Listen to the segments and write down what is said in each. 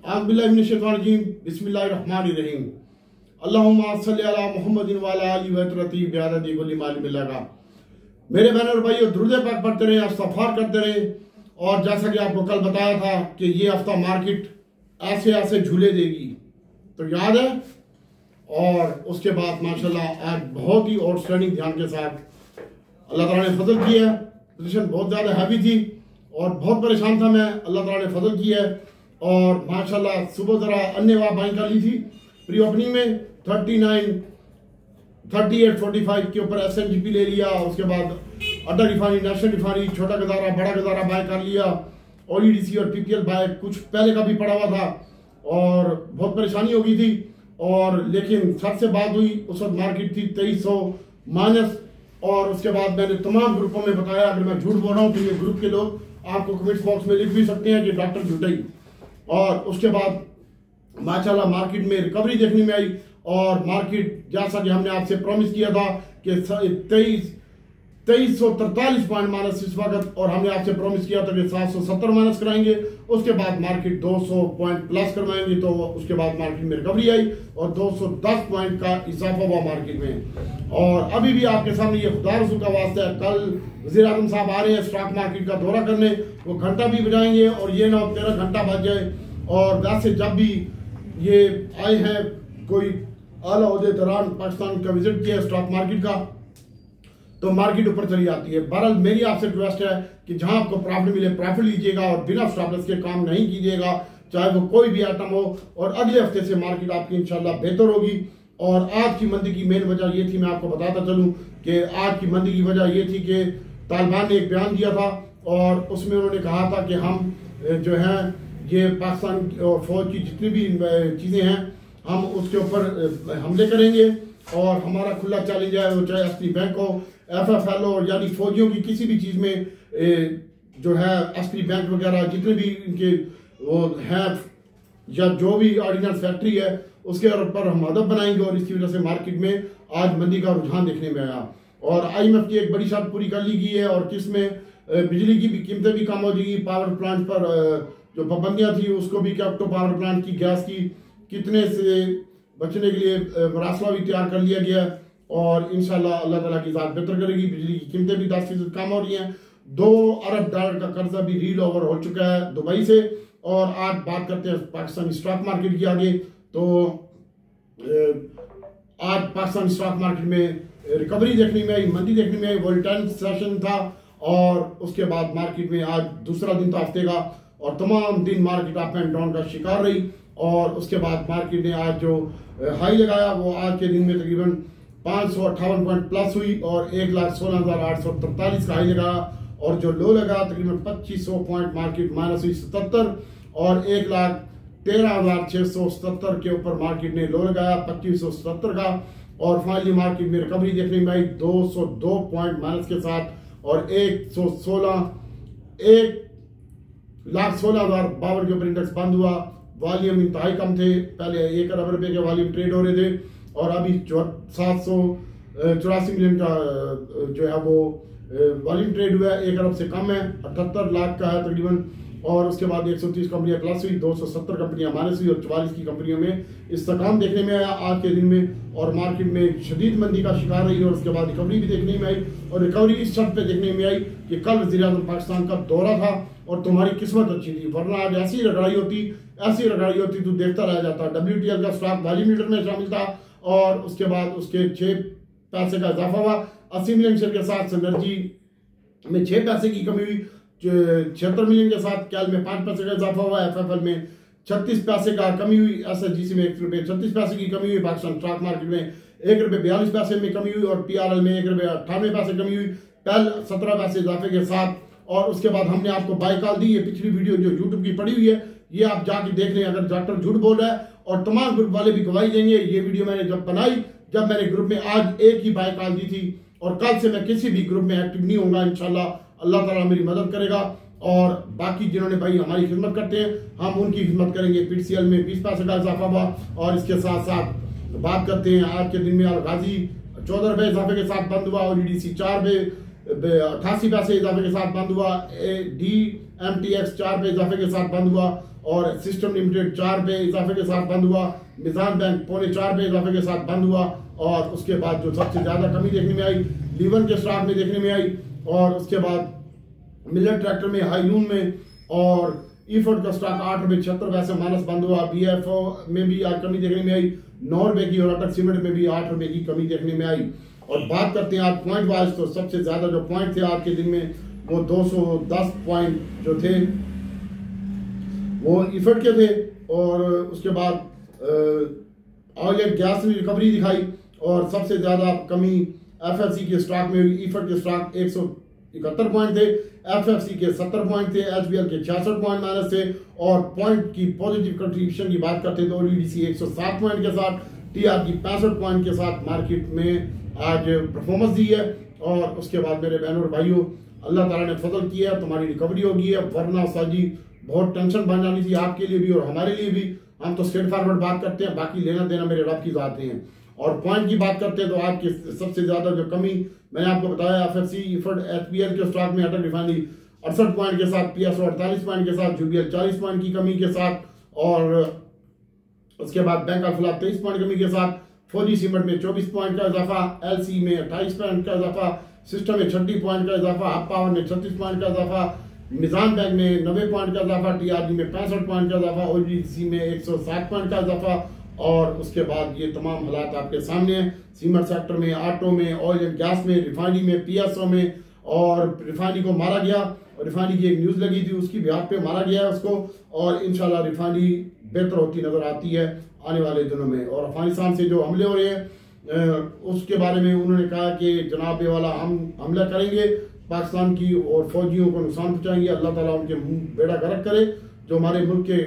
आज़बिल्लाहिमिनश्शैतानिर्रजीम बिस्मिल्लाहिर्रहमानिर्रहीम अल्लाहुम्मा सल्लि अला मुहम्मदिन व अला आलिहि व तरती बिआदति कुल्ली मालिम लगा। मेरे बहनों और भाइयों, दुरूद पाक पढ़ते रहे, इस्तग़फ़ार करते रहे। और जैसा कि आपको कल बताया था कि ये हफ्ता मार्केट ऐसे ऐसे झूले देगी, तो याद है। और उसके बाद माशाल्लाह आज बहुत ही आउटस्टैंडिंग ध्यान के साथ अल्लाह ताला ने फजल किया है। पोजीशन बहुत ज़्यादा हैवी थी और बहुत परेशान था मैं, अल्लाह ताला ने फजल किया है। और माशाल्लाह सुबह ज़रा अन्य बाइंग कर ली थी प्री ओपनिंग में 38.45 के ऊपर SNGP ले लिया। उसके बाद अड्डा रिफाइनरी, नेशनल रिफाइनरी, छोटा गजारा, बड़ा गजारा बाय कर लिया। OEDC और PPL बाय कुछ पहले का भी पड़ा हुआ था और बहुत परेशानी हो गई थी। और लेकिन सबसे बात हुई, उस वक्त मार्केट थी 2300 माइनस। और उसके बाद मैंने तमाम ग्रुपों में बताया, अगर मैं झूठ बोल रहा हूँ तो ये ग्रुप के लोग आपको कमेंट बॉक्स में लिख भी सकते हैं कि डॉक्टर झूठा ही। और उसके बाद माशाल्लाह मार्केट में रिकवरी देखने में आई। और मार्केट जैसा कि हमने आपसे प्रॉमिस किया था कि 2343 पॉइंट माइनस इस वक्त, और हमने आपसे प्रॉमिस किया था कि 770 माइनस कराएंगे। उसके बाद मार्केट 200 पॉइंट प्लस करवाएंगे। तो उसके बाद मार्केट में रिकवरी आई और 210 पॉइंट का इजाफा हुआ मार्केट में। और अभी भी आपके सामने ये खुदा रसूल का वास्ता है, कल वज़ीर आज़म साहब आ रहे हैं स्टॉक मार्केट का दौरा करने, वो घंटा भी बजाएंगे। और ये ना 13 घंटा बज जाए। और वैसे जब भी ये आए हैं, कोई आला ओहदे दौरान पाकिस्तान का विजिट किया स्टॉक मार्केट का, तो मार्केट ऊपर चली जाती है। बहरहाल मेरी आपसे रिक्वेस्ट है कि जहां आपको प्रॉफिट मिले प्रॉफिट लीजिएगा और बिना स्टॉप लॉस के काम नहीं कीजिएगा, चाहे वो कोई भी आइटम हो। और अगले हफ्ते से मार्केट आपकी इंशाल्लाह बेहतर होगी। और आज की मंदी की मेन वजह ये थी, मैं आपको बताता चलूं कि आज की मंदी की वजह ये थी कि तालिबान ने एक बयान दिया था और उसमें उन्होंने कहा था कि हम जो है ये पाकिस्तान और फौज की जितनी भी चीज़ें हैं हम उसके ऊपर हमले करेंगे। और हमारा खुला चैलेंज है, वो चाहे असली बैंक हो, FFL हो, यानी फौजियों की किसी भी चीज़ में जो है असली बैंक वगैरह जितने भी इनके वो हैं या जो भी ऑर्डिनेंस फैक्ट्री है उसके ऊपर हम हदफ बनाएंगे। और इसकी वजह से मार्केट में आज मंदी का रुझान देखने में आया। और IMF की एक बड़ी शर्त पूरी कर ली गई है और किसमें बिजली की भी कीमतें भी कम हो जाएगी। पावर प्लांट पर जो पाबंदियां थी उसको भी, कैप्टो पावर प्लांट की गैस की कितने से बचने के लिए मरासला भी तैयार कर लिया गया। और इंशाल्लाह अल्लाह ताला की ज़ात बेहतर करेगी। बिजली की कीमतें भी 10% कम हो रही हैं। $2 अरब का कर्जा भी रील ओवर हो चुका है दुबई से। और आज बात करते हैं पाकिस्तानी स्टॉक मार्केट की आगे। तो आज पाकिस्तानी स्टॉक मार्केट में रिकवरी देखने में आई, मंदी देखने में आई, वोलेटाइल सेशन था। और उसके बाद मार्केट में आज दूसरा दिन था हफ्ते का और तमाम दिन मार्केट अप एंड डाउन का शिकार रही। और उसके बाद मार्केट ने आज जो हाई लगाया वो आज के दिन में तकरीबन 558 पॉइंट प्लस हुई और 1,16,843 का हाई लगाया। और जो लो लगा तकरीबन 2500 पॉइंट मार्केट माइनस हुई 77 और 1,13,677 के ऊपर मार्केट ने लो लगाया 2577 का। और फाइनली मार्केट में रिकवरी देखने में आई 202 पॉइंट माइनस के साथ और 1,16,52 के ऊपर इंडेक्स बंद हुआ। वॉल्यूम इंतहाई कम थे, पहले 1 अरब रुपए के वॉल्यूम ट्रेड हो रहे थे और अभी 784 मिलियन का जो है वो वॉल्यूम ट्रेड हुआ है, 1 अरब से कम है, 78 लाख का है तकरीबन। और उसके बाद 130 कंपनियां प्लस हुई, 270 कंपनियां माइनस हुई और 44 की कंपनियों में इस्तेकाम देखने में आया आज के दिन में। और मार्केट में शदीद मंदी का शिकार रही और उसके बाद रिकवरी भी देखने में आई। और रिकवरी इस शर्त पे देखने में आई कि कल वज़ीर आज़म पाकिस्तान का दौरा था और तुम्हारी किस्मत अच्छी थी, वरना आज ऐसी रगड़ाई होती तो देखता रह जाता। WTL का स्टॉक वॉल्यूम लीडर में शामिल था और उसके बाद उसके 6 पैसे का इजाफा हुआ। 80 मिलियन शेयर के साथ सिनर्जी में 6 पैसे की कमी हुई, 76 मिलियन के साथ कैल में 5 पैसे का इजाफा हुआ। FFL में 36 पैसे का कमी हुई, SSGC में 1 रुपये 36 पैसे की कमी हुई, पाकिस्तान स्टॉक मार्केट में 1 रुपये 42 पैसे में कमी हुई और PRL में 1 रुपये 98 पैसे कमी हुई, PEL 17 पैसे इजाफे के साथ। और उसके बाद हमने आपको बाय कॉल दी, ये पिछली वीडियो जो YouTube की पड़ी हुई है ये आप जाके देख लें अगर डॉक्टर झूठ बोल रहा है। और तमाम ग्रुप वाले भी गवाही देंगे। ये वीडियो मैंने जब बनाई, जब मैंने ग्रुप में आज एक ही बाय कॉल दी थी और कल से मैं किसी भी ग्रुप में एक्टिव नहीं होऊंगा। इंशाल्लाह अल्लाह ताला मेरी मदद करेगा। और बाकी जिन्होंने भाई हमारी खिदमत करते हैं हम उनकी खिदमत करेंगे। PCL में 20 पैसे का इजाफा हुआ। और इसके साथ साथ बात करते हैं आज के दिन में अलगाजी 14 रुपये इजाफे के साथ बंद हुआ और EDC 4 रुपये 88 पैसे इजाफे के साथ बंद हुआ। MTX 4 पे इजाफे के साथ बंद हुआ और सिस्टम लिमिटेड 4 पे इजाफे के साथ बंद हुआ। मिजान बैंक 3.25 पे इजाफे के साथ बंद हुआ। और उसके बाद जो सबसे ज्यादा कमी देखने में आई लीवन के स्टॉक में देखने में आई, और उसके बाद मिलर ट्रैक्टर में, हाईलून में, और ईफर्ट का स्टॉक 8.76 माइनस बंद हुआ। BFO में भी आज कमी देखने में आई, 9 रुपए की, और अटक सीमेंट में भी 8 रुपए की कमी देखने में आई। और बात करते हैं आज पॉइंट वाइज, तो सबसे ज्यादा जो पॉइंट थे आज के दिन में वो 210 पॉइंट जो थे वो ईफर्ट के थे। और उसके बाद ऑयल एंड गैस ने रिकवरी दिखाई, और सबसे ज्यादा कमी FFC के स्टॉक में हुई। ईफर्ट के स्टॉक 171 पॉइंट थे, FFC के 70 पॉइंट थे, HBL के 66 पॉइंट माइनस थे। और पॉइंट की पॉजिटिव कंट्रीब्यूशन की बात करते हैं तो ODC 107 पॉइंट के साथ, TRG 65 पॉइंट के साथ मार्केट में आज परफॉर्मेंस दी है। और उसके बाद मेरे बहनों और भाइयों, अल्लाह ताला ने फजल किया है, तुम्हारी रिकवरी होगी है, वरना साजी बहुत टेंशन बन जानी थी आपके लिए भी और हमारे लिए भी। हम तो स्ट्रेट फॉरवर्ड बात करते हैं, बाकी लेना देना मेरे रब की जाते हैं। और पॉइंट की बात करते हैं तो आज की सबसे ज्यादा जो कमी मैंने आपको बताया, FFC, ईफर्ट, HBL के स्टॉक में अटक रिफाइनरी 68 पॉइंट के साथ, PSO 48 पॉइंट के साथ, JBL 40 पॉइंट की कमी के साथ, और उसके बाद बैंक ऑफ बड़ौदा 23 पॉइंट कमी के साथ, फौजी सीमेंट में 24 पॉइंट का इजाफा, LC में 28 पॉइंट का इजाफा, सिस्टम में 36 पॉइंट का इजाफा, हब पावर में 36 पॉइंट का इजाफा, मिजान बैंक में 90 पॉइंट का इजाफा, TRG में 65 पॉइंट का इजाफा, ODC में 107 पॉइंट का इजाफा। और उसके बाद ये तमाम हालात आपके सामने हैं, सीमेंट सेक्टर में, ऑटो में, ऑयल एंड गैस में, रिफाइनरी में, PSO में। और रिफाइनरी को मारा गया, रिफाइनरी की एक न्यूज लगी थी, उसकी बिहाफ पे मारा गया है उसको, और इंशाल्लाह रिफाइनरी बेहतर होती नजर आती है आने वाले दिनों में। और अफगानिस्तान से जो हमले हो रहे हैं उसके बारे में उन्होंने कहा कि जनाब ये वाला हम हमला करेंगे पाकिस्तान की और फौजियों को नुकसान पहुंचाएंगे। अल्लाह ताला उनके मुंह बेड़ा गर्क करे। जो हमारे मुल्क के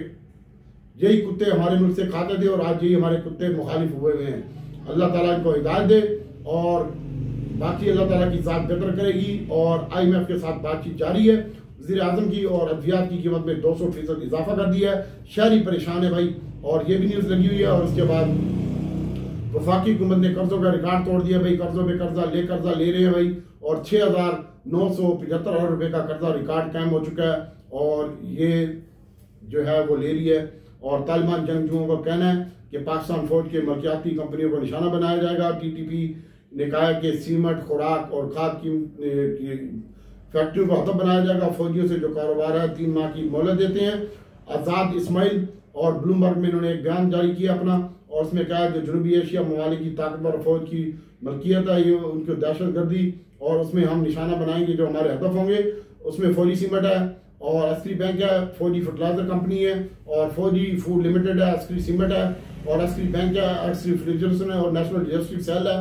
यही कुत्ते हमारे मुल्क से खाते थे और आज यही हमारे कुत्ते मुखालिफ हुए हुए हैं। अल्लाह ताला इनको हिदायत दे, और बाकी अल्लाह ताला की जात बेहतर करेगी। और IMF के साथ बातचीत जारी है, वज़ीर आज़म की, और अद्वियात की कीमत में 200% इजाफा कर दिया है। शहरी परेशान है भाई, और ये भी न्यूज लगी हुई है। और उसके बाद वफाकी हुकूमत ने कर्जों का रिकॉर्ड तोड़ दिया भाई, कर्जों पे कर्जा ले रहे हैं भाई, और 6,975 अरब रुपए का कर्जा रिकॉर्ड कायम हो चुका है, और ये जो है वो ले रही है। और तालिबान जंगजुओं का कहना है कि पाकिस्तान फौज के मलकियाती कंपनियों को निशाना बनाया जाएगा। TTP ने कहा है कि सीमेंट, खुराक और खाद की फैक्ट्रियों को हतब बनाया जाएगा। फौजियों से जो कारोबार है 3 माह की मोहलत देते हैं। आजाद इस्माइल और ब्लूमबर्ग में इन्होंने एक बयान जारी किया अपना, और उसमें कहा जो जनूबी एशिया ममालिक की ताकतवर फौज की मलकियत है, ये उनकी दहशतगर्दी, और उसमें हम निशाना बनाएंगे जो हमारे हदफ होंगे। उसमें फौजी सीमेंट है, और अस्करी बैंक है, फौजी फर्टिलाइजर कंपनी है, और फौजी फूड लिमिटेड है, अस्करी सीमेंट है, और अस्करी बैंक है, अस्करी रेफ्रिजरेशन है, और नेशनल लॉजिस्टिक सेल है।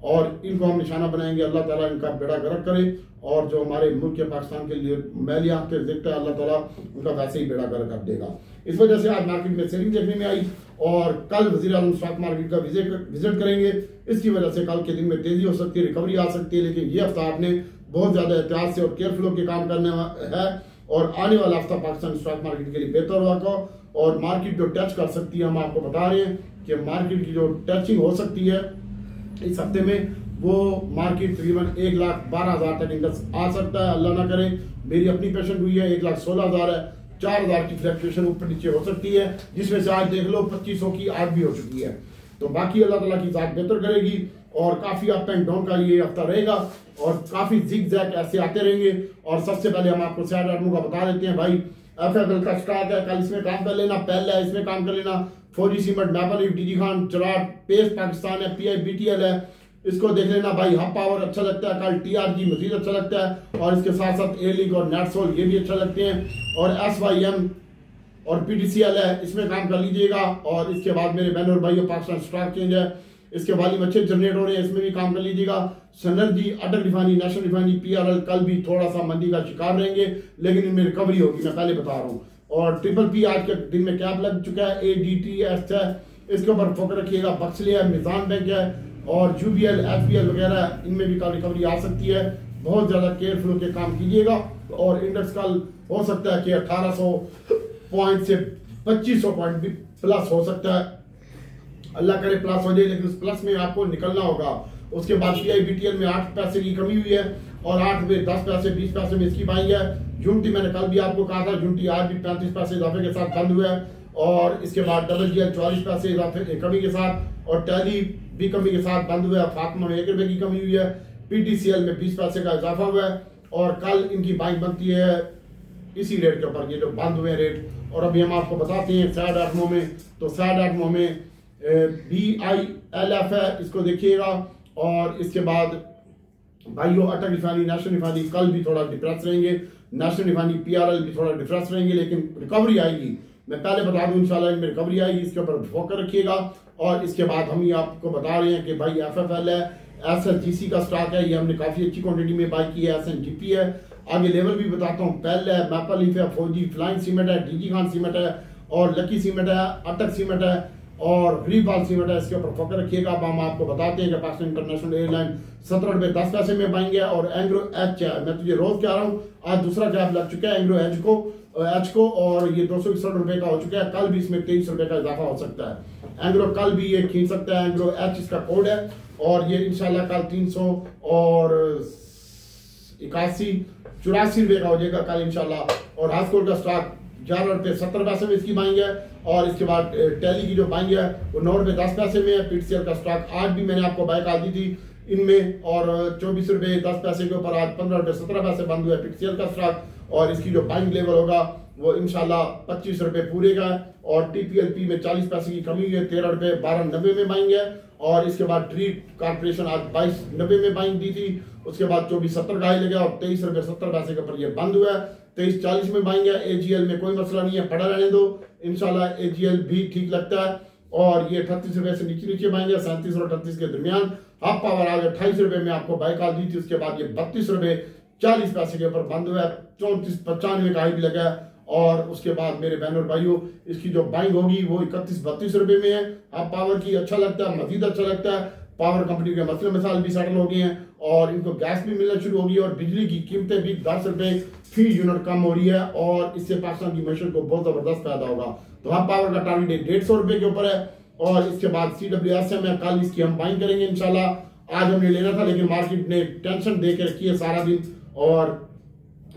और इनको हम निशाना बनाएंगे। अल्लाह ताला इनका बेड़ा गर्क करे, और जो हमारे मुल्क के पाकिस्तान के लिए मैली आंखें देखता है, अल्लाह ताला उनका वैसे ही बेड़ा गर्क कर देगा। इस वजह से आज मार्केट में सेलिंग देखने में आई, और कल वज़ीर आज़म स्टॉक मार्केट का विजिट करेंगे। इसकी वजह से कल के दिन में तेजी हो सकती है, रिकवरी आ सकती है। लेकिन ये हफ्ता आपने बहुत ज्यादा एहतियात से और केयरफुल होकर काम करने है, और आने वाला हफ्ता पाकिस्तान स्टॉक मार्केट के लिए बेहतर होगा। और मार्केट जो टच कर सकती है, हम आपको बता रहे हैं कि मार्केट की जो टचिंग हो सकती है इस हफ्ते में, वो मार्केट तकरीबन 1,12,000 तक इंडेक्स आ सकता है। अल्लाह ना करे, मेरी अपनी पेशेंट हुई है 1,16,000 है, 4,000 की फ्लक्चुएशन ऊपर नीचे हो सकती है, जिसमें से आज देख लो 2500 की आज भी हो चुकी है। तो बाकी अल्लाह ताला की जात बेहतर करेगी, और काफी अप एंड डाउन का ये हफ्ता रहेगा, और काफी जिग जैग ऐसे आते रहेंगे। और सबसे पहले हम आपको शेयर आइटमों का बता देते हैं भाई। FFL का स्टॉक है, कल इसमें काम कर लेना, पहले है इसमें काम कर लेना। Fauji Cement, Maple Leaf, DG Khan, Cherat, Pace Pakistan है, PIBTL है, इसको देख लेना भाई। हब पावर अच्छा लगता है, कल TRG मजीद अच्छा लगता है, और इसके साथ साथ एयरलिंक और नेटसोल ये भी अच्छा लगते हैं। और SYM और PTCL है, इसमें काम कर लीजिएगा। और इसके बाद मेरे बहनों और भाइयों, पाकिस्तान स्टॉक चेंज है, इसके वाली अच्छे जनरेट हो रहे हैं, इसमें भी काम कर लीजिएगा। सनर्जी, अटक रिफाइनरी, नेशनल रिफाइनरी, PRL कल भी थोड़ा सा मंदी का शिकार रहेंगे, लेकिन इनमें रिकवरी होगी, मैं पहले बता रहा हूँ। और TPP आज के दिन में कैप लग चुका है, ADTS है, इसके ऊपर फोकस रखिएगा। बक्सली है, मिजान बैंक है, और UBL, HBL वगैरह, इनमें भी कल रिकवरी आ सकती है। बहुत ज्यादा केयरफुल होकर काम कीजिएगा। और इंडेक्स कल हो सकता है कि 1800 पॉइंट से 2500 पॉइंट भी प्लस हो सकता है, अल्लाह करे प्लस हो जाए, लेकिन उस प्लस में आपको निकलना होगा। उसके बाद PIBTL में 8 पैसे की कमी हुई है, और 8 में 10 पैसे 20 पैसे में इसकी बाई है। यूनिटी मैंने कल भी आपको कहा था, यूनिटी आज भी 35 पैसे इजाफे के साथ बंद हुआ है। और इसके बाद WGL 44 पैसे इजाफे कमी के साथ और टैली भी कमी के साथ बंद हुआ है। फातिमा में 1 रुपए की कमी हुई है। PTCL में 20 पैसे का इजाफा हुआ है और कल इनकी बाइक बनती है इसी रेट के ऊपर, ये जो बंद हुए रेट। और अभी हम आपको बताते हैं सैड आइटमों में, तो सैड आइटमों में BILF है, इसको देखिएगा। और इसके बाद भाइयों अटक रिफाइनरी, नेशनल रिफाइनरी कल भी थोड़ा डिप्रेस रहेंगे, नेशनल रिफाइनरी PRL भी थोड़ा डिप्रेस रहेंगे, लेकिन रिकवरी आएगी। मैं पहले बता दूं इंशाल्लाह इनमें रिकवरी आएगी, इसके ऊपर फोकस रखिएगा। और इसके बाद हम ये आपको बता रहे हैं कि भाई FFL है, SSGC का स्टॉक है, ये हमने काफी अच्छी क्वांटिटी में बाई की है। SNGP है, आगे लेवल भी बताता हूँ, पहले है, मैपल लीफ है, फौजी फ्लाइंग सीमेंट है, DG खान सीमेंट है और लकी सीमेंट है, अटक सीमेंट है और गरीबाल सीमेंट है। इसके ऊपर फोकस रखिएगा। अब हम आपको बताते हैं कि पाकिस्तान इंटरनेशनल एयरलाइन 17 रुपए 10 पैसे में बाएंगे। और एंग्रो एच है, मैं तुझे रोज कह रहा हूँ, आज दूसरा गैप लग चुका है एंग्रो एच को और ये 261 रुपए का हो चुका है। कल भी इसमें 23 रुपए का इजाफा हो सकता है। एंग्रो कल भी ये खींच सकता है, एंग्रो एच इसका कोड है और ये इंशाल्लाह कल 384 रुपए का हो जाएगा कल इंशाल्लाह। और हास्कोल का स्टॉक 11 रुपए 70 पैसे में इसकी बाइंग है। और इसके बाद टैली की जो बाइंग है वो 9 रुपए 10 पैसे में है। PTCL का स्टॉक आज भी मैंने आपको बाय कहा दी थी इनमें और 24 रुपए 10 पैसे के ऊपर आज 15 रुपए 17 पैसे बंद हुआ है PTCL का स्टॉक। और इसकी जो बाइंग लेवल होगा वो इंशाल्लाह 25 रुपए पूरे का है। और TPLP में 40 पैसे की कमी है, 13 रुपए 12.90 में बाइंग है। और इसके बाद ट्रीट कारपोरेशन आज 22.90 में बाइंग दी थी, उसके बाद 24.70 का हाई लगा और 23 रुपए 70 पैसे के ऊपर ये बंद हुआ है। 23.40 में बाइंग है। AGL में कोई मसला नहीं है, पड़ा रहने दो, इंशाल्लाह AGL भी ठीक लगता है। और ये 38 रुपए से नीचे बाइंग है, 37 और 38 के दरमियान। हाफ पावर आज 28 रुपए में आपको बाई कॉल दी थी, उसके बाद ये 32 रुपए 40 पैसे के ऊपर बंद हुआ है। 34.95 का हाई भी लगा है। और उसके बाद मेरे बहनों और भाइयों इसकी जो बाइंग होगी वो 31-32 रुपए में है। आप पावर की अच्छा लगता है, मजीद अच्छा लगता है। पावर कंपनी के मसले मसाइल भी सेटल हो गए हैं और इनको गैस भी मिलना शुरू होगी और बिजली की कीमतें भी 10 रुपए फी यूनिट कम हो रही है और इससे पाकिस्तान की मैशत को बहुत जबरदस्त फायदा होगा। तो आप पावर का टारगेट 150 रुपए के ऊपर है। और इसके बाद CWSM है, कल इसकी हम बाइंग करेंगे इंशाल्लाह। आज हमने लेना था लेकिन मार्केट ने टेंशन दे के रखी है सारा दिन और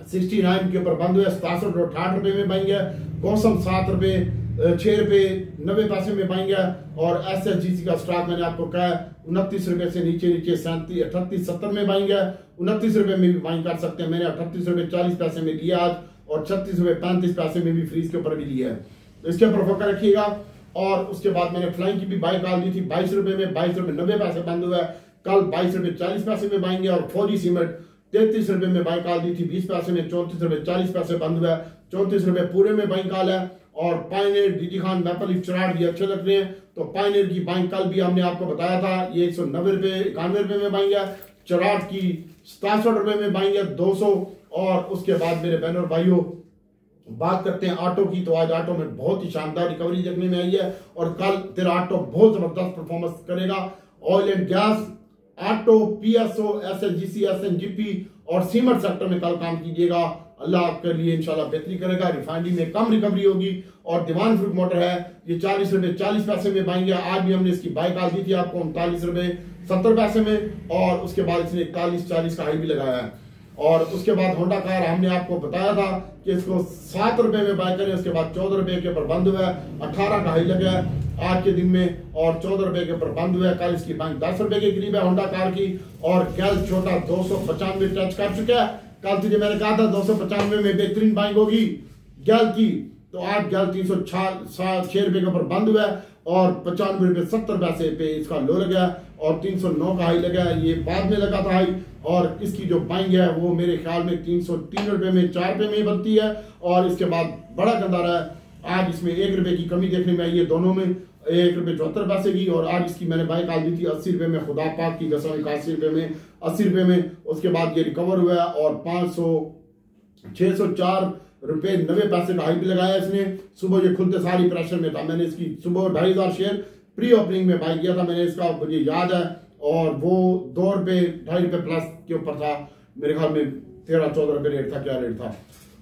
69 के ऊपर बंद हुआ। 67.68 रुपए में बाइंग है। कौसम 7 रुपए 6 रुपए 90 पैसे में बाइंग है। और SSGC का स्टॉक मैंने आपको कहा 29 रुपए से नीचे 38-70 में बाइंग है। 29 रुपए में भी बाइंग कर सकते हैं। मैंने 38 रुपए 40 पैसे में लिया आज और 36 रुपए 35 पैसे में भी फ्रीज के ऊपर भी लिया है, तो इसके ऊपर फोकस रखिएगा। और उसके बाद मैंने फ्लाइंग की भी बाई कॉल दी थी 22 रुपए में, 22 रुपए 90 पैसे बंद हुआ है। कल 22 रुपए 40 पैसे में बाइंग है। और फौजी सीमेंट 33 रुपए में बाई कॉल दी थी 20 पैसे में, 34 रुपए 40 पैसे बंद हुआ है। 34 रुपए पूरे में बाइंग कॉल है। और Pioneer, DG Khan, Maple Leaf, Cherat भी अच्छे लग रहे हैं। तो पायनियर की बाइंग कल भी हमने आपको बताया था, ये 190 रुपए 91 रुपए में बाइंग है। चराट की 67 रुपए में बाइंग है 200। और उसके बाद मेरे बहनों और भाइयों बात करते हैं ऑटो की, तो आज ऑटो में बहुत ही शानदार रिकवरी देखने में आई है और कल तेरा ऑटो बहुत जबरदस्त परफॉर्मेंस करेगा। Oil and gas, auto, PSO, SSGC, SNGP और सीमेंट सेक्टर में कल काम कीजिएगा, अल्लाह आपके लिए इंशाल्लाह बेहतरी करेगा। रिफाइनरी में कम रिकवरी होगी। और दीवान फ्रूट मोटर है, ये 40 रुपए 40 पैसे में बाइंग है। आज भी हमने इसकी बाई कॉल दी थी आपको 39 रुपए 70 पैसे में और उसके बाद इसने 41-40 का हाई भी लगाया है। और उसके बाद होंडा कार हमने आपको बताया था कि इसको 7 रुपए में बाय करें, उसके बाद 14 रुपए के ऊपर बंद हुआ है। 18 का हाई लगा है आज के दिन में और 14 रुपए के ऊपर बंद हुआ है। कल इसकी बाइंग 10 रुपए के करीब है होंडा कार की। और गैल छोटा 295 टच कर चुका है। कल तुझे मैंने कहा था 295 में बेहतरीन बाइंग होगी गैल की, तो आज गैल 306 रुपए के ऊपर बंद हुआ है और 95 रुपए 70 पैसे पे इसका लो लगा और 309 का हाई लगा है, ये बाद में लगा था हाई। और इसकी जो बाइंग है वो मेरे ख्याल में 303 रुपए में 4 रुपए में बनती है। और इसके बाद बड़ा गंदारा है, आज इसमें 1 रुपए की कमी देखने में आई है, दोनों में 1 रुपए 74 पैसे की। और आज इसकी मैंने बाई कॉल दी थी 80 रुपए में, खुदा पाक की कसम 81 रुपए में 80 रुपए में। उसके बाद ये रिकवर हुआ है और 604 रुपए 90 पैसे का हाई भी लगाया इसने। सुबह ये खुलते सारी प्रेशर में था, मैंने इसकी सुबह 2500 शेयर प्री ओपनिंग में बाई किया था मैंने इसका, मुझे याद है। और वो 2 रुपए 2.5 रुपए प्लस के ऊपर था, मेरे ख्याल में 13-14 रुपए रेट था, क्या रेट था।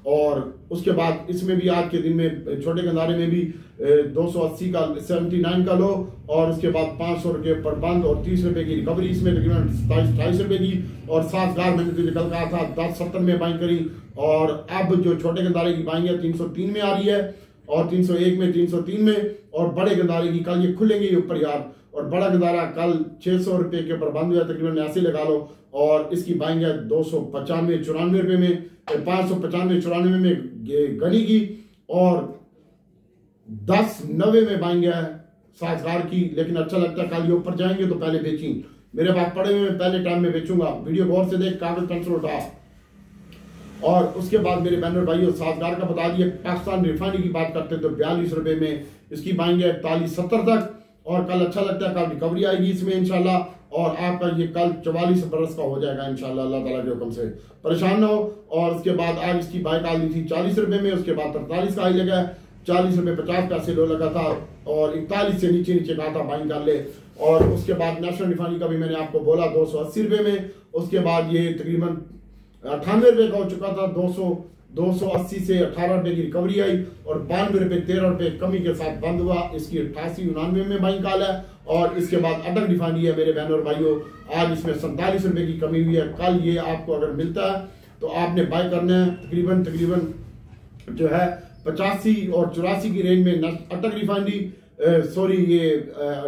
और उसके बाद इसमें भी आज के दिन में छोटे गंदारे में भी 280 का 79 का लो, और उसके बाद 500 रुपये पर बंद और 30 रुपये की रिकवरी, इसमें तकरीबन 27-28 रुपये की। और 7,000 मैंने तो निकल कहा था 10.70 में बाइंग करी, और अब जो छोटे गंदारे की बाइंग है 303 में आ रही है, और 301 में, 303 में, और बड़े गंदारे की कल ये खुलेंगे ये ऊपर यार। और बड़ा गंदारा कल 600 रुपये के ऊपर बंद हुआ, तकरीबन ऐसे लगा लो, और इसकी बाइंग है 295-94 रुपये में, 595-94 में गनी की, और 1090 में बाइंग है 7,000 की। लेकिन अच्छा लगता है कल ये ऊपर जाएंगे तो पहले बेची, मेरे पास पड़े हुए मैं पहले टाइम में बेचूंगा। वीडियो गौर से देख, कागज पेंसिल उठा। और उसके बाद मेरे बैनर भाइयों 7,000 का बता दिए। पाकिस्तान रिफाइनरी की बात करते हैं तो 42 रुपये में इसकी बाइंग है 41-70 तक, और कल अच्छा लगता है, कल रिकवरी आएगी इसमें इंशाल्लाह, और आपका ये कल 44 बरस का हो जाएगा इंशाल्लाह अल्लाह ताला के हुक्म से, परेशान ना हो। और उसके बाद आज इसकी बाइक आ गई थी 40 रुपये में, उसके बाद 43 का हाई लगा, 40 रुपये 50 पैसे लो लगा था, और 41 से नीचे कहा था बाइंग कर ले। और उसके बाद नेशनल रिफाइनरी का भी मैंने आपको बोला 280 रुपये में, उसके बाद ये तकरीबन 98 रुपये का हो चुका था, 280 से 18 रुपये की रिकवरी आई, और 92 रुपये 13 रुपये कमी के साथ बंद हुआ। इसकी 88-99 में बाइंग काल है। और इसके बाद अटक रिफाइनरी है मेरे बहनों और भाइयों, आज इसमें 47 रुपये की कमी हुई है। कल ये आपको अगर मिलता है तो आपने बाय करना है तकरीबन जो है 85 और 84 की रेंज में अटक रिफाइनरी, ये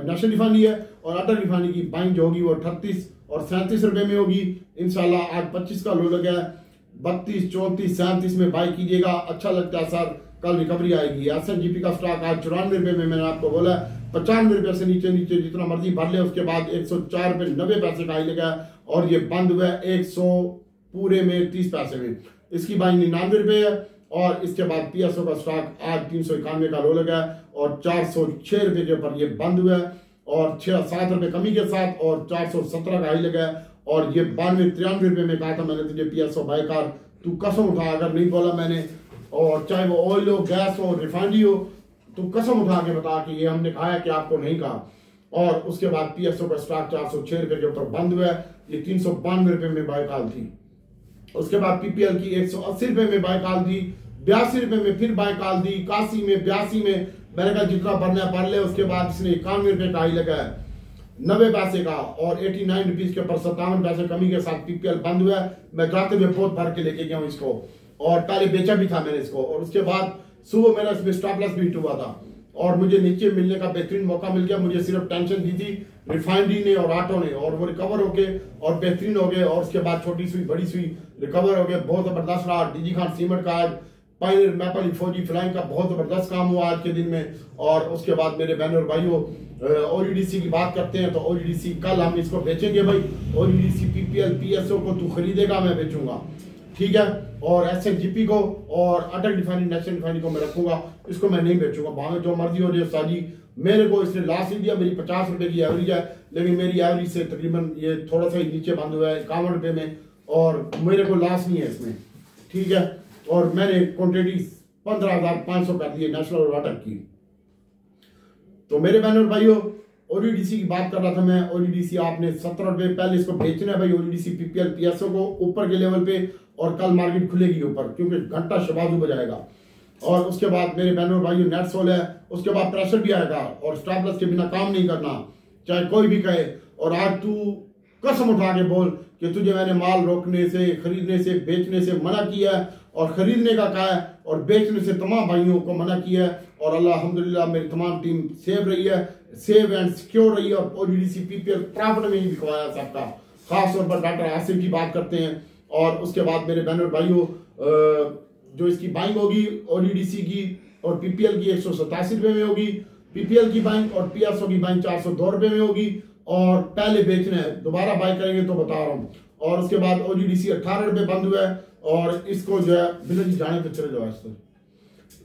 नेशनल रिफाइनरी है। और अटक रिफाइनरी की बाइंग जो होगी वो 38 और 37 रुपये में होगी इंशाल्लाह। आज 25 का लो लगा है, 32, 34, 37 में बाय कीजिएगा, अच्छा लगता है सर, कल रिकवरी आएगी। SNGP का स्टॉक आज 94 रुपये में, मैंने आपको बोला 95 रुपये से नीचे जितना मर्जी भर ले। उसके बाद 104 रुपये 90 पैसे का हाई लगा, और ये बंद हुआ है 100 पूरे में 30 पैसे में। इसकी बाइंग 99 रुपये है। और इसके बाद PSO का स्टॉक आज 391 का लो लगा है, और 406 रुपये के ऊपर ये बंद हुआ है, और 6-7 रुपये कमी के साथ, और 417 का हाई लगा है। और ये 92-93 रुपये में कहा था मैंने तुझे PSO बाय कर, तू कसम उठा, अगर नहीं बोला मैंने, और चाहे वो ऑयल हो, गैस हो, रिफाइनरी हो, तो कसम उठा के बता कि ये हमने कहा है कि आपको नहीं कहा। और उसके बाद PSO का स्टॉक 406 रुपये के ऊपर बंद हुआ है, ये 392 रुपये में बाय कॉल थी। उसके बाद PPL की 180 रुपये में बाय कॉल दी, 82 रुपये में फिर बाय कॉल दी, 81 में, 82 में, मैंने कहा जितना भरना है भर ले। उसके बाद इसने 91 रुपये का हाई लगा है 90 पैसे का, और 89 रुपीज के ऊपर 57 पैसे कमी के साथ PPL बंद हुआ है। मैं जाते हुए बहुत भर के लेके गया हूँ इसको, और पहले बेचा भी था मैंने इसको। और उसके बाद सुबह मेरा इसमें स्टॉप लॉस भी हुआ था, और मुझे नीचे मिलने का बेहतरीन मौका मिल गया। मुझे सिर्फ टेंशन दी थी रिफाइनरी ने और ऑटो ने, और वो रिकवर हो गए और बेहतरीन हो गए। और उसके बाद छोटी सुई बड़ी सुई रिकवर हो गए, बहुत जबरदस्त रहा। DG खान सीमेंट का आज पायनियर मैपल फौजी फ्लाइंग का बहुत जबरदस्त काम हुआ आज के दिन में। और उसके बाद मेरे बहनों और भाइयों OGDC की बात करते हैं तो OGDC कल हम इसको बेचेंगे भाई। OGDC PPL PSO को तू खरीदेगा, मैं बेचूंगा, ठीक है। और SNGP को और अटक रिफाइनरी नेशनल रिफाइनरी को मैं रखूंगा, इसको मैं नहीं बेचूंगा, भावे जो मर्जी हो जाए साजी। मेरे को इसने लास्ट ही दिया, मेरी 50 रुपए की एवरेज है, लेकिन मेरी एवरेज से तकरीबन ये थोड़ा सा ही नीचे बंद हुआ है 51 रुपये में, और मेरे को लास्ट नहीं है इसमें, ठीक है। और मैंने क्वांटिटी 15,500 कर दी है नेशनल और अटक की। तो मेरे बहनों और भाइयों OGDC की बात कर रहा था मैं। OGDC आपने 17 रुपये पहले इसको बेचना है भाई, OGDC PPL PSO को ऊपर के लेवल पे, और कल मार्केट खुलेगी ऊपर क्योंकि घंटा शबाजू बजाएगा। और उसके बाद मेरे बहनों और भाइयों नेट सोल है, उसके बाद प्रेशर भी आएगा, और स्टॉप लॉस के बिना काम नहीं करना, चाहे कोई भी कहे। और आज तू कसम उठा के बोल कि तुझे मैंने माल रोकने से, खरीदने से, बेचने से मना किया है, और खरीदने का कहा है, और बेचने से तमाम भाइयों को मना किया है। और अल्हम्दुलिल्लाह मेरी तमाम टीम सेव रही है, सेव एंड सिक्योर रही है, और OGDC PPL प्रॉफिट में ही बिकवाया सबका। खास तौर पर डॉक्टर आसिफ की बात करते हैं। और उसके बाद मेरे बहनों भाइयों जो इसकी बाइंग होगी OGDC की और PPL की 187 रुपये में होगी, PPL की बाइंग और PSO की बाइंग 402 रुपये में होगी। और पहले बेचना है, दोबारा बाय करेंगे तो बता रहा हूँ। और उसके बाद OGDC 18 रुपये बंद हुआ है, और इसको जो है बिना जी जाने तो चले जाओ,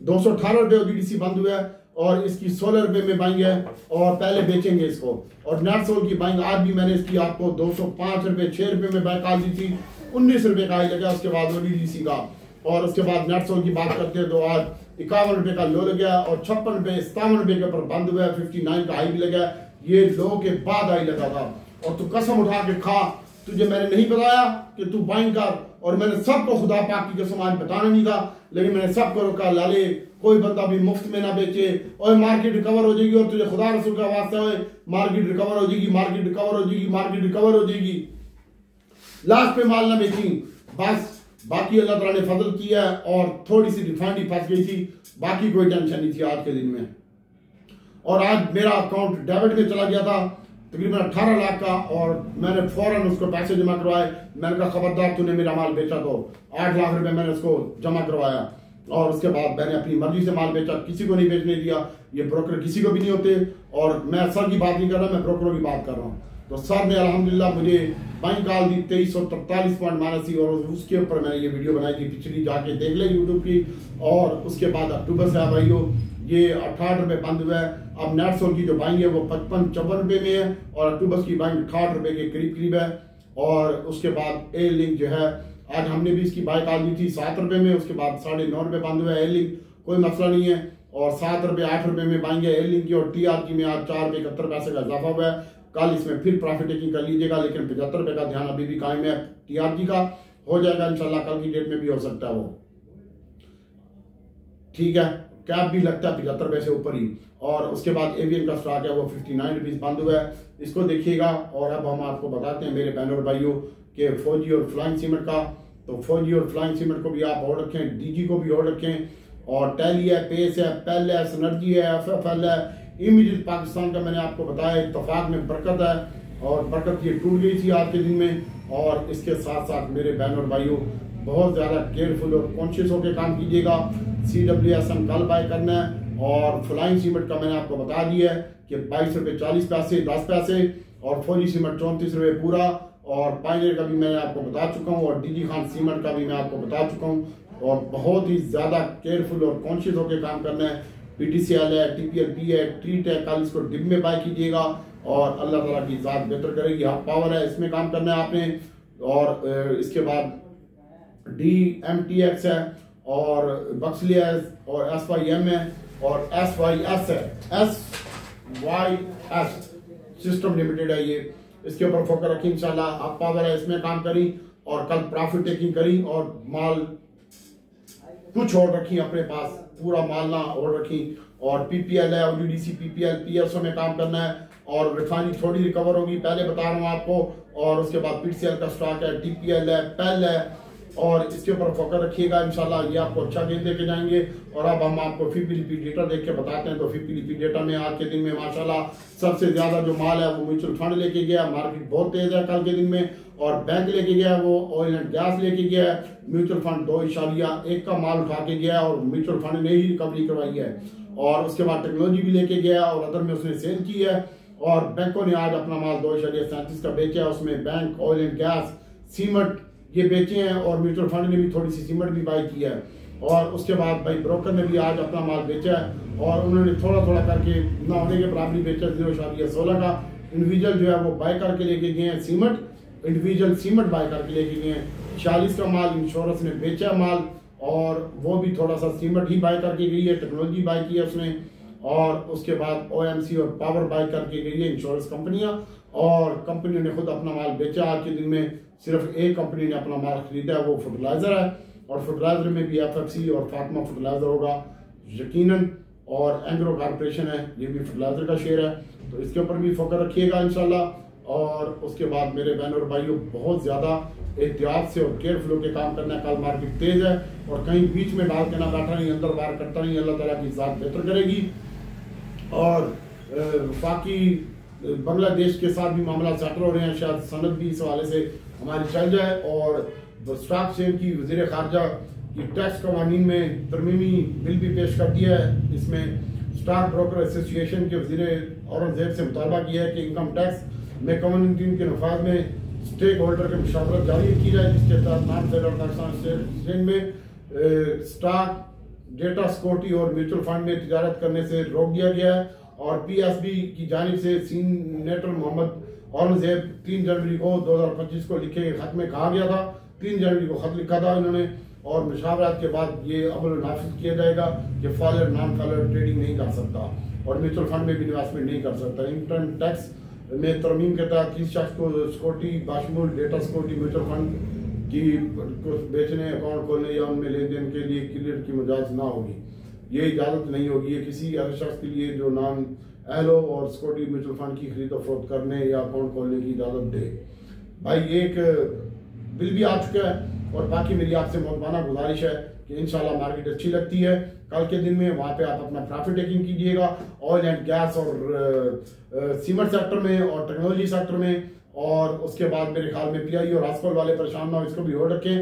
218 रुपये OGDC बंद हुआ है, और इसकी 16 रुपये में बाइंग है, और पहले बेचेंगे इसको। और नेट सोल की बाइंग आज भी मैंने इसकी आपको 205 रुपये 6 रुपये में बाय कॉल दी थी, 19 रुपये का हाई लगा उसके बाद OGDC का। और उसके बाद नेट सोल की बात करते हैं तो आज 51 रुपये का लो लगा, और 56 रुपये 57 रुपये के ऊपर बंद हुआ है, 59 का हाई भी लगा। ये लो के बाद हाई लगा था। और तू कसम उठा के खा, तुझे मैंने नहीं बताया कि तू बाइंग कर, और मैंने सबको खुदा पाक की कसम आज बताना नहीं था, लेकिन मैंने सबको रोका, लाले कोई बंदा भी मुफ्त में ना बेचे। और मार्केट रिकवर हो जाएगी और तुझे खुदा रसूल का वास्ता है, मार्केट रिकवर हो जाएगी, मार्केट रिकवर हो जाएगी, मार्केट रिकवर हो जाएगी, लास्ट पे माल ना बेची। बस बाकी अल्लाह ताला ने फजल किया और थोड़ी सी रिफाइंड फंस गई थी, बाकी कोई टेंशन नहीं थी आज के दिन में। और आज मेरा अकाउंट डेबिट में चला गया था तकरीबन 18 लाख का, और मैंने फौरन उसको पैसे जमा करवाए। मैंने कहा खबरदार तूने मेरा माल बेचा तो 8 लाख रुपए मैंने उसको जमा करवाया, और उसके बाद मैंने अपनी मर्जी से माल बेचा, किसी को नहीं बेचने दिया। ये ब्रोकर किसी को भी नहीं होते, और मैं सर की बात नहीं कर रहा, मैं ब्रोकरों की बात कर रहा हूँ। तो सर ने अल्हम्दुलिल्लाह मुझे बाइंग कॉल दी 2343 पॉइंट माइनस थी, और उसके ऊपर मैंने ये वीडियो बनाई थी, पिछली जाके देख ले यूट्यूब की। और उसके बाद अक्टूबर से भाइयों ये 68 रुपए बंद हुआ है। अब नेट सोल की जो बाइंग है वो 55-54 रुपए में है, और अक्टूबर की बाइंग 68 रुपए के करीब करीब है। और उसके बाद ए लिंक जो है आज हमने भी इसकी बाइक आ दी थी 7 रुपए में, उसके बाद 9.5 रुपए बंद हुआ है। ए लिंक कोई मसला नहीं है, और 7 रुपए 8 रुपए में बाइंग है ए लिंक की। और टीआरजी में आज 4 रुपए 71 पैसे का इजाफा हुआ है। कल इसमें फिर प्रॉफिट टेकिंग कर लीजिएगा, लेकिन 75 रुपए का ध्यान अभी भी कायम है टीआरजी का। हो जाएगा इंशाल्लाह, कल की डेट में भी हो सकता है वो, ठीक है। कैप भी लगता है 75 रुपए से ऊपर ही। और उसके बाद एवियन का स्टॉक है वो 59 रुपीज बंद हुआ है, इसको देखिएगा। और अब हम आपको बताते हैं मेरे बहनों और भाइयों के फौजी और फ्लाइंग सीमेंट का। तो फौजी और फ्लाइंग सीमेंट को भी आप ऑर्डर रखें, डीजी को भी ऑर्डर रखें, और टैली है, पेस है, पेल है, सिनर्जी है, एफएफएल है, इमीडिएट पाकिस्तान का मैंने आपको बताया, इत्तफाक में बरकत है, और बरकत ये टूट गई थी आज के दिन में। और इसके साथ साथ मेरे बहन और भाइयों बहुत ज़्यादा केयरफुल और कॉन्शियस होकर काम कीजिएगा। CWSM कल बाय करना है, और फ्लाइंग सीमेंट का मैंने आपको बता दिया है कि 22 रुपये 40 पैसे 10 पैसे, और फौजी सीमेंट 34 रुपये पूरा, और पायनियर का भी मैंने आपको बता चुका हूँ, और डीजी खान सीमेंट का भी मैं आपको बता चुका हूँ। और बहुत ही ज़्यादा केयरफुल और कॉन्शियस होकर काम करना है। PTCL है, TPLP है, ट्रीट है, कल इसको डिब में बाय कीजिएगा, और अल्लाह ताला की ज़ात बेहतर करेगी। हाफ पावर है, इसमें काम करना है आपने। और इसके बाद DMTX है, और बक्सली है, और SYM है, और SYS है, SYS सिस्टम लिमिटेड है ये, इसके ऊपर फोकस रखी इंशाल्लाह। हाफ पावर है, इसमें काम करी, और कल प्रॉफिट टेकिंग करी, और माल कुछ और रखी अपने पास, पूरा माल ना और रखी। और PPL है, ODDC PPL PSO में काम करना है, और रिफाइनरी थोड़ी रिकवर होगी, पहले बता रहा हूँ आपको। और उसके बाद PTCL का स्टॉक है, TPL है, पेल है, और इसके ऊपर फोकस रखिएगा इंशाल्लाह, ये आपको अच्छा गेन देके जाएंगे। और अब हम आपको FIPLP डेटा देख के बताते हैं। तो FIPLP डेटा में आज के दिन में माशाल्लाह सबसे ज्यादा जो माल है वो म्यूचुअल फंड लेके गया, मार्केट बहुत तेज है कल के दिन में, और बैंक लेके गया वो ऑयल एंड गैस लेके गया है। म्यूचुअल फंड 2.1 का माल उठा के गया, और म्यूचुअल फंड ने ही रिकवरी करवाई है। और उसके बाद टेक्नोलॉजी भी लेके गया, और अदर में उसने सेल की है। और बैंकों ने आज अपना माल 2.37 का बेचा है, उसमें bank, oil and gas, cement ये बेचे हैं, और म्यूचुअल फंड ने भी थोड़ी सी सीमेंट भी बाई की है। और उसके बाद भाई ब्रोकर ने भी आज अपना माल बेचा है, और उन्होंने थोड़ा थोड़ा करके ना होने के बराबरी बेचा 0.16 का। इंडिविजुअल जो है वो बाय करके लेके गए हैं सीमेंट, इंडिविजुअल सीमेंट बाय करके लेके गए हैं। 46 का माल इंश्योरेंस ने बेचा माल, और वो भी थोड़ा सा सीमेंट ही बाय करके गई है, टेक्नोलॉजी बाय की है उसने। और उसके बाद OMC और पावर बाय करके गई है इंश्योरेंस कंपनियां, और कंपनियों ने खुद अपना माल बेचा आज के दिन में। सिर्फ एक कंपनी ने अपना माल खरीदा है, वो फर्टिलाइजर है, और फर्टिलाइजर में भी FFC और फातिमा फर्टिलाइजर होगा यकीनन, और एंग्रो कॉर्पोरेशन है, ये भी फर्टिलाइजर का शेयर है। तो इसके ऊपर भी फोकस रखिएगा इंशाल्लाह। और उसके बाद मेरे बहनों और भाइयों बहुत ज्यादा एहतियात से और केयरफुल के काम करना है। कल मार्केट तेज है, और कहीं बीच में डाल के ना बैठा नहीं, अंदर बाहर करता नहीं, अल्लाह ताला की ज़ात बेहतर करेगी। और बाकी बांग्लादेश के साथ भी मामला सेटल हो रहे हैं, शायद सनद भी इस हवाले से हमारी चल जाए। और स्टॉक सेल की वज़ीर ख़ारजा की टैक्स कवानीन में तरमीमी बिल भी पेश कर दिया है। इसमें स्टॉक ब्रोकर एसोसिएशन के वज़ीर औरंगजेब से मुतालबा किया है कि इनकम टैक्स में कवानीन के नफाज में स्टेक होल्डर की मुशावरत जारी की जाए, जिसके तहत नॉन फेडरल टैक्सेशन में स्टॉक डेटा सिक्योरिटी और म्यूचुअल फंड में तिजारत करने से रोक दिया गया है। और PSB की जानिब से सीनेटर मोहम्मद औरंगजेब 3 जनवरी को 2025 को लिखे खत में कहा गया था, 3 जनवरी को खत लिखा था इन्होंने, और मुशावरत के बाद ये अमल नाफिज किया जाएगा कि फॉलोअर नॉन फॉलोअर ट्रेडिंग नहीं कर सकता, और म्यूचुअल फंड में भी इन्वेस्टमेंट नहीं कर सकता। इनकम टैक्स में तरमीम के तहत किसी शख्स को सिक्योरिटी बाशमूल डेटा सिक्योरिटी म्यूचुअल फंड की बेचने, अकाउंट खोलने या उनमें लेन देन के लिए क्लियर की इजाजत ना होगी। ये इजाजत नहीं होगी। ये किसी ऐसे शख्स के लिए जो नॉन एलो और सिक्योरिटी म्यूचुअल फंड की खरीद और फरोख्त करने या अकाउंट खोलने की इजाजत दे। भाई एक बिल भी आ चुका है और बाकी मेरी आपसे मुहब्बाना गुजारिश है कि इंशाल्लाह मार्केट अच्छी लगती है कल के दिन में, वहाँ पे आप अपना प्रॉफिट टेकिंग कीजिएगा। ऑयल एंड गैस और सीमेंट सेक्टर में और टेक्नोलॉजी सेक्टर में, और उसके बाद मेरे ख्याल में पीआई और हास्कोल वाले परेशान ना हो, इसको भी होल्ड रखें।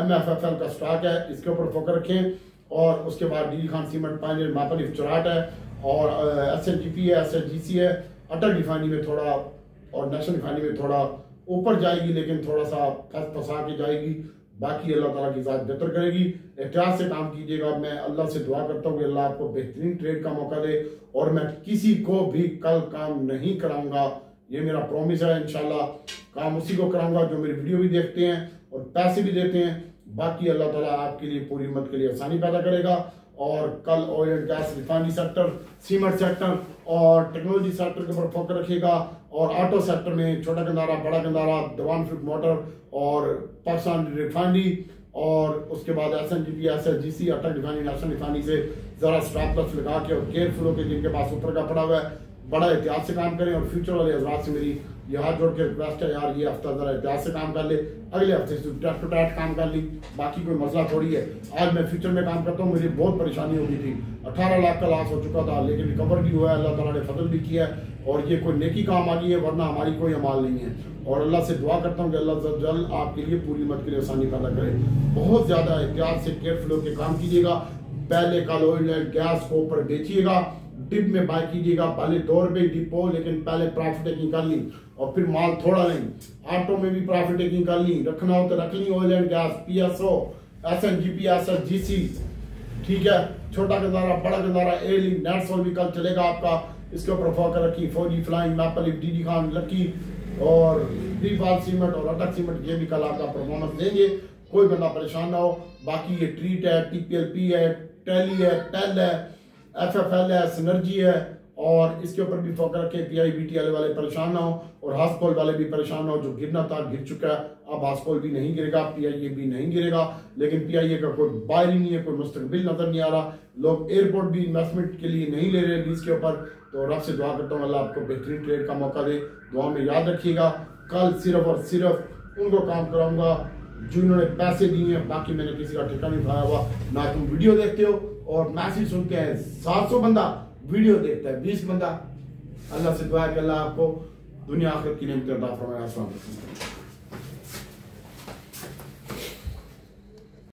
MFFL का स्टॉक है, इसके ऊपर फोकस रखें। और उसके बाद डी खान सीमेंट पाइनियर मापलिफ चुराट है और SNGP है, SSGC है। अटल रिफाइनरी में थोड़ा और नेशनल रिफाइनरी में थोड़ा ऊपर जाएगी, लेकिन थोड़ा सा फंसा के जाएगी। बाकी अल्लाह ताला की ज़ात बेहतर करेगी। एहतियात से काम कीजिएगा। मैं अल्लाह से दुआ करता हूँ कि अल्लाह आपको बेहतरीन ट्रेड का मौका दे, और मैं किसी को भी कल काम नहीं कराऊंगा, ये मेरा प्रॉमिस है। इंशाल्लाह काम उसी को कराऊंगा जो मेरी वीडियो भी देखते हैं और पैसे भी देते हैं। बाकी अल्लाह ताला आपके लिए, पूरी उम्मत के लिए आसानी पैदा करेगा। और कल oil and gas, refinery sector, cement sector और टेक्नोलॉजी सेक्टर के ऊपर फोकस रखेगा। और ऑटो सेक्टर में छोटा गंदारा, बड़ा गंदारा, दवान फ्रूट मोटर और पाकिस्तान रिफाइनरी, और उसके बाद SNGP, SSGC, अटल रिफाइनरी, नेशनल रिफाइनरी से जरा स्टॉप लॉस लगा के और केयरफुल होकर जिनके पास ऊपर का पड़ा हुआ है बड़ा एहतियात से काम करें। और फ्यूचर वाले हजरात से मेरी ये हाथ जोड़ के रिक्वेस्ट है, यार ये हफ्ता जरा एहतियात से काम कर ले, अगले हफ्ते से टैट टू टैट काम कर ली, बाकी कोई मसला थोड़ी है। आज मैं फ्यूचर में काम करता हूँ, मुझे बहुत परेशानी हो गई थी, 18 लाख का लॉस हो चुका था, लेकिन रिकवर भी हुआ है, अल्लाह ताला ने फजल भी किया है। और ये कोई नेकी काम आ गई है, वरना हमारी कोई अमाल नहीं है। और अल्लाह से दुआ करता हूँ कि अल्लाह जल्द आपके लिए, पूरी उम्मत के लिए आसानी पैदा करे। बहुत ज्यादा एहतियात से केयरफुल होकर काम कीजिएगा। पहले कल ऑयल एंड गैस को ऊपर बेचिएगा, डिप में बाय कीजिएगा। पहले 2 रुपए डिप हो, लेकिन पहले प्रॉफिट टेकिंग कर ली, और फिर माल थोड़ा नहीं। ऑटो में भी प्रॉफिट टेकिंग कर ली, रखना हो तो रख ली। Oil and gas, PSO, SNGP, SSGC, ठीक है। छोटा गंदारा, बड़ा गंदारा, एयरलिंक, नेटसोल भी कल चलेगा आपका, इसके ऊपर फोकस रखी। फौजी, फ्लाइंग, मैपलिफ, DD खान, लक्की और दीपाल सीमेंट और अटक सीमेंट, ये भी कल आपका परफॉर्मेंस देंगे। कोई बंदा परेशान ना हो। बाकी ये ट्रीट है, TPLP है, टैली है, टेल है, FFL है, सिनर्जी है, और इसके ऊपर भी फोकस रखे। PIBTL वाले परेशान ना हो और हास्कोल वाले भी परेशान ना हो। जो गिरना था गिर चुका है, अब हास्कोल भी नहीं गिरेगा, PIA भी नहीं गिरेगा। लेकिन PIA का कोई बायर ही नहीं है, कोई मुस्तकबिल नजर नहीं आ रहा। लोग एयरपोर्ट भी इन्वेस्टमेंट के लिए नहीं ले रहे लीज के ऊपर। तो रब से दुआ करता हूँ अल्लाह आपको बेहतरीन ट्रेड का मौका दे। दुआ में याद रखिएगा, कल सिर्फ और सिर्फ उनको काम कराऊंगा जिन्होंने पैसे दिए हैं। बाकी मैंने किसी का ठेका नहीं उठाया हुआ। ना तुम वीडियो देखते हो और मैसेज सुनते हैं। 700 बंदा वीडियो देखता है, 20 बंदा। अल्लाह से दुआ है कि अल्लाह आपको दुनिया आखिरत की नेमतें अता फरमाए। अस्सलाम वालेकुम।